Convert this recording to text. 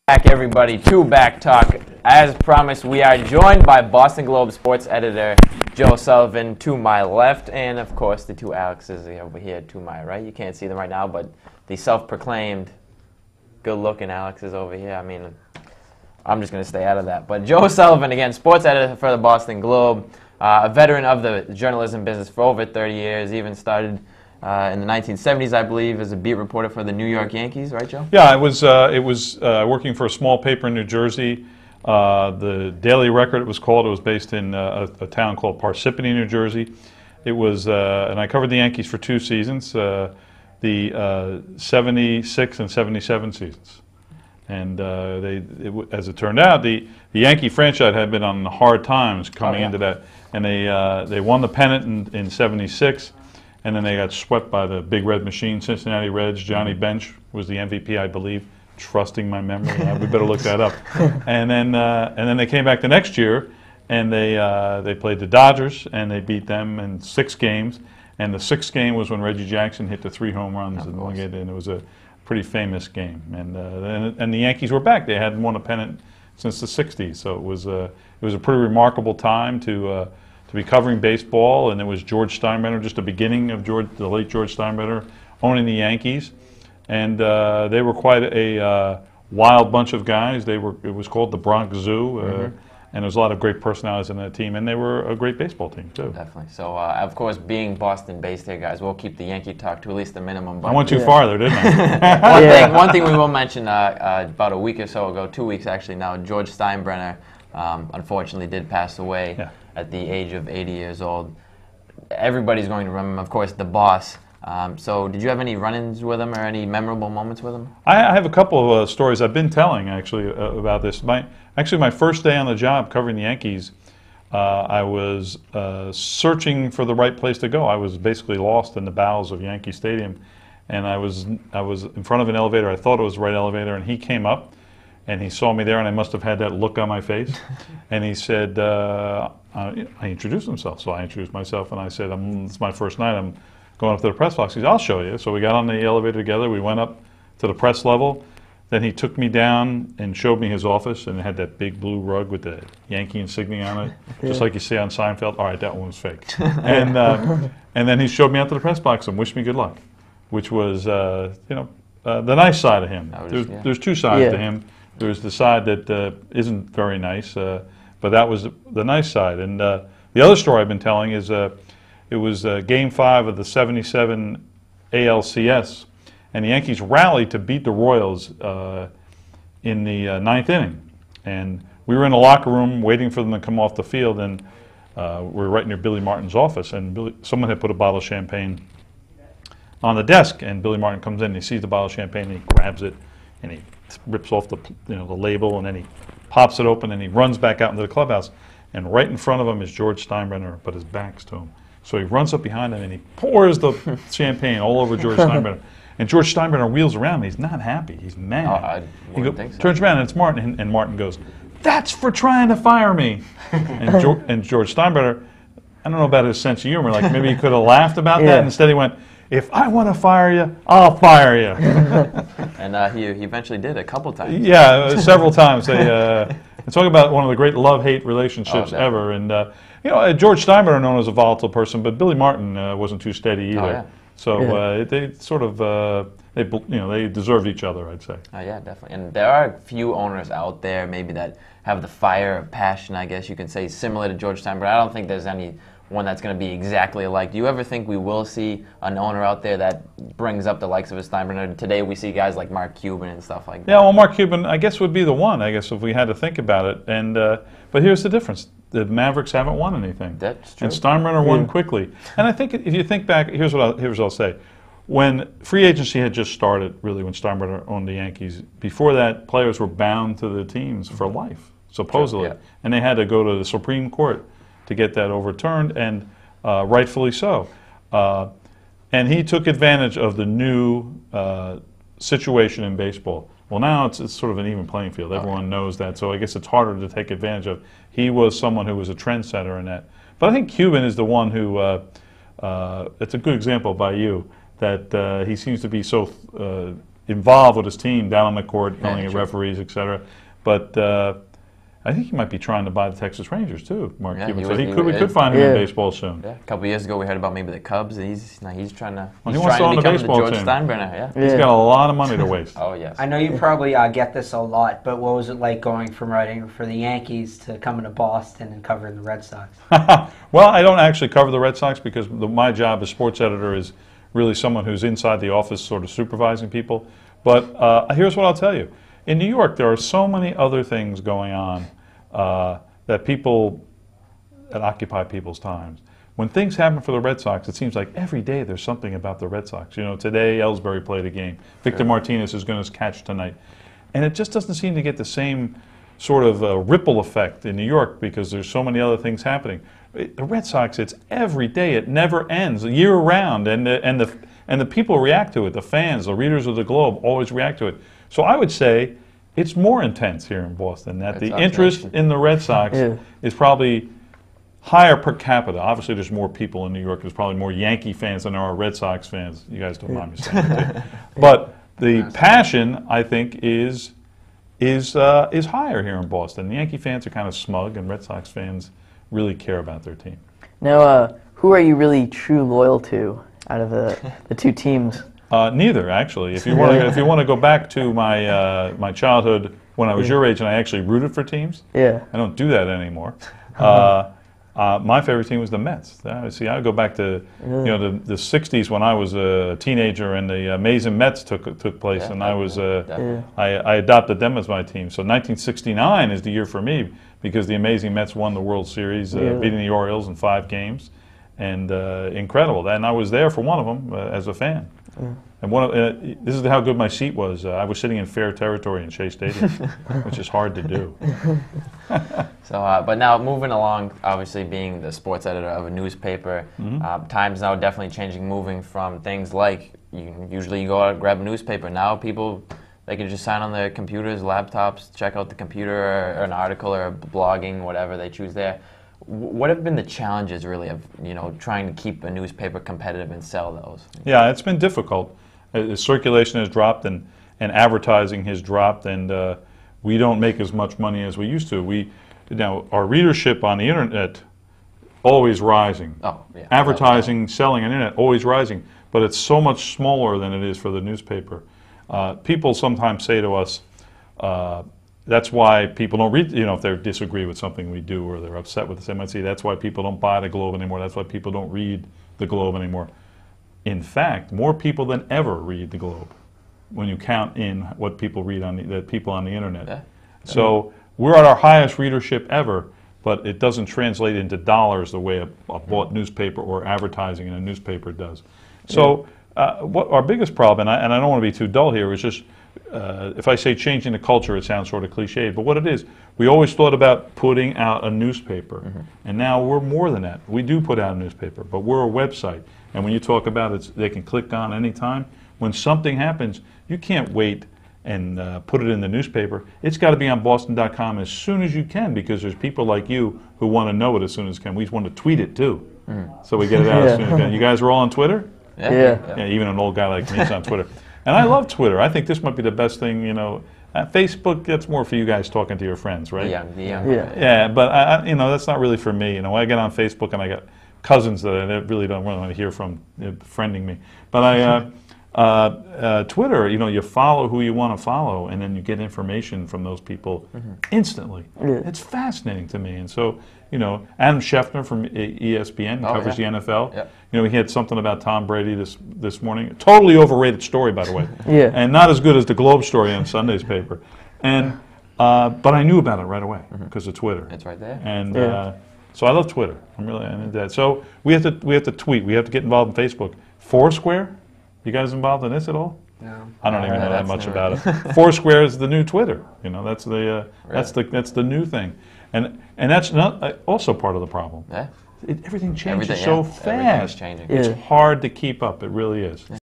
Back, everybody, to Back Talk. As promised, we are joined by Boston Globe sports editor Joe Sullivan to my left, and of course the two Alexes over here to my right. You can't see them right now, but the self-proclaimed good-looking Alexes over here. I mean, I'm just going to stay out of that. But Joe Sullivan, again, sports editor for the Boston Globe, a veteran of the journalism business for over 30 years, even started in the 1970s, I believe, as a beat reporter for the New York Yankees, right, Joe? Yeah, it was working for a small paper in New Jersey. The Daily Record, it was called. It was based in a town called Parsippany, New Jersey. It was, and I covered the Yankees for 2 seasons, the 76 and 77 seasons. And as it turned out, the Yankee franchise had been on hard times coming into that, and they won the pennant in 76. And then they got swept by the Big Red Machine, Cincinnati Reds. Johnny Bench was the MVP, I believe. Trusting my memory, we better look that up. And then they came back the next year, and they played the Dodgers, and they beat them in 6 games. And the 6th game was when Reggie Jackson hit the 3 home runs and won it, and it was a pretty famous game. And the Yankees were back. They hadn't won a pennant since the '60s, so it was a pretty remarkable time to be covering baseball. And it was George Steinbrenner, just the beginning of the late George Steinbrenner owning the Yankees, and they were quite a wild bunch of guys. It was called the Bronx Zoo, and there was a lot of great personalities in that team, and they were a great baseball team too. Definitely. So, of course, being Boston-based here, guys, we'll keep the Yankee talk to at least the minimum. But I went too far there, didn't I? One thing we will mention about a week or so ago, 2 weeks actually now, George Steinbrenner unfortunately did pass away at the age of 80 years old. Everybody's going to remember him, of course, the boss. So did you have any run-ins with him or any memorable moments with him? I have a couple of stories I've been telling, actually, about this. My first day on the job covering the Yankees, I was searching for the right place to go. I was basically lost in the bowels of Yankee Stadium, and I was in front of an elevator. I thought it was the right elevator, and he came up, and he saw me there, and I must have had that look on my face. And he said, I introduced himself. So I introduced myself, and I said, it's my first night. I'm going up to the press box. He said, I'll show you. So we got on the elevator together. We went up to the press level. Then he took me down and showed me his office, and it had that big blue rug with the Yankee insignia on it, just like you see on Seinfeld. All right, that one was fake. And then he showed me out to the press box and wished me good luck, which was, the nice side of him. There's 2 sides to him. There's the side that isn't very nice, but that was the nice side. And the other story I've been telling is it was Game 5 of the '77 ALCS, and the Yankees rallied to beat the Royals in the 9th inning. And we were in the locker room waiting for them to come off the field, and we were right near Billy Martin's office, and someone had put a bottle of champagne on the desk, and Billy Martin comes in, and he sees the bottle of champagne, and he grabs it, and he rips off the label, and then he pops it open, and he runs back out into the clubhouse. And right in front of him is George Steinbrenner, but his back's to him. So he runs up behind him, and he pours the champagne all over George Steinbrenner. And George Steinbrenner wheels around, and he's not happy. He's mad. He turns around, and it's Martin, and Martin goes, "That's for trying to fire me." And George Steinbrenner, I don't know about his sense of humor, like maybe he could have laughed about that, and instead he went, "If I want to fire you, I'll fire you." And he eventually did a couple times. Yeah, several times. They talk about one of the great love-hate relationships ever. And George Steinbrenner, known as a volatile person, but Billy Martin wasn't too steady either. So they sort of they deserved each other, I'd say. Yeah, definitely. And there are a few owners out there maybe that have the fire of passion, I guess you can say, similar to George Steinbrenner. I don't think there's any one that's going to be exactly alike. Do you ever think we will see an owner out there that brings up the likes of a Steinbrenner? Today we see guys like Mark Cuban and stuff like that. Yeah, well, Mark Cuban, I guess, would be the one, I guess, if we had to think about it. And but here's the difference. The Mavericks haven't won anything. That's true. And Steinbrenner won quickly. And I think if you think back, here's what I'll say. When free agency had just started, really, when Steinbrenner owned the Yankees, before that, players were bound to the teams for life, supposedly. True, and they had to go to the Supreme Court to get that overturned, and rightfully so. And he took advantage of the new situation in baseball. Well, now it's sort of an even playing field. Everyone knows that, so I guess it's harder to take advantage of. He was someone who was a trendsetter in that. But I think Cuban is the one who, it's a good example by you, that he seems to be so involved with his team down on the court, yelling at sure. referees, etc. But I think he might be trying to buy the Texas Rangers too, Mark Cuban. So we could find him in baseball soon. Yeah. A couple years ago, we heard about maybe the Cubs. He's trying to. He wants to own the baseball George team. Steinbrenner. Yeah. He's got a lot of money to waste. Oh yes. I know you probably get this a lot, but what was it like going from writing for the Yankees to coming to Boston and covering the Red Sox? Well, I don't actually cover the Red Sox because my job as sports editor is really someone who's inside the office sort of supervising people. But here's what I'll tell you. In New York, there are so many other things going on that occupy people's times. When things happen for the Red Sox, it seems like every day there's something about the Red Sox. You know, today Ellsbury played a game. Victor Martinez is going to catch tonight. And it just doesn't seem to get the same sort of ripple effect in New York because there's so many other things happening. The Red Sox, it's every day. It never ends, year round. And the people react to it. The fans, the readers of the Globe always react to it. So I would say it's more intense here in Boston, that the interest in the Red Sox is probably higher per capita. Obviously, there's more people in New York. There's probably more Yankee fans than there are Red Sox fans. You guys don't mind me saying that. But the passion, I think, is higher here in Boston. The Yankee fans are kind of smug, and Red Sox fans really care about their team. Now, who are you really true loyal to out of the two teams? Neither, actually. If you want to go back to my childhood when I was your age and I actually rooted for teams, I don't do that anymore. My favorite team was the Mets. See, I go back to the '60s when I was a teenager and the Amazing Mets took place, and I adopted them as my team. So 1969 is the year for me because the Amazing Mets won the World Series, beating the Orioles in 5 games, and incredible. And I was there for one of them as a fan. And this is how good my seat was. I was sitting in fair territory in Shea Stadium, which is hard to do. But now moving along, obviously being the sports editor of a newspaper, times now definitely changing, moving from things like usually you go out and grab a newspaper. Now people, they can just sign on their computers, laptops, check out the computer or an article or blogging, whatever they choose there. What have been the challenges, really, of trying to keep a newspaper competitive and sell those? Yeah, it's been difficult. Circulation has dropped and advertising has dropped, and we don't make as much money as we used to. Our readership on the internet always rising. Advertising, selling on the internet always rising, but it's so much smaller than it is for the newspaper. People sometimes say to us, that's why people don't read, if they disagree with something we do or they're upset with us, they might say that's why people don't buy the Globe anymore, that's why people don't read the Globe anymore. In fact, more people than ever read the Globe when you count in what people read on the people on the internet. So we're at our highest readership ever, but it doesn't translate into dollars the way a bought newspaper or advertising in a newspaper does. So what our biggest problem, and I don't want to be too dull here, is just if I say changing the culture, it sounds sort of cliched, but what it is, we always thought about putting out a newspaper, and now we're more than that. We do put out a newspaper, but we're a website, and when you talk about it, they can click on anytime. When something happens, you can't wait and put it in the newspaper. It's got to be on Boston.com as soon as you can, because there's people like you who want to know it as soon as can. We want to tweet it too, so we get it out as soon as we can. You guys are all on Twitter? Yeah, even an old guy like me is on Twitter. And I love Twitter. I think this might be the best thing, Facebook, that's more for you guys talking to your friends, right? Yeah, but that's not really for me. I get on Facebook and I got cousins that I really don't want to hear from friending me. But Twitter, you follow who you want to follow, and then you get information from those people instantly. It's fascinating to me. And so, Adam Schefter from ESPN covers the NFL. He had something about Tom Brady this morning. Totally overrated story, by the way. And not as good as the Globe story on Sunday's paper. And but I knew about it right away because of Twitter. It's right there. And so I love Twitter. I'm really into that. So we have to tweet. We have to get involved in Facebook. Foursquare. You guys involved in this at all? No. I don't even know that much about it. Foursquare is the new Twitter. That's the new thing, and that's not also part of the problem. Everything changes so fast. Changing. It's hard to keep up. It really is.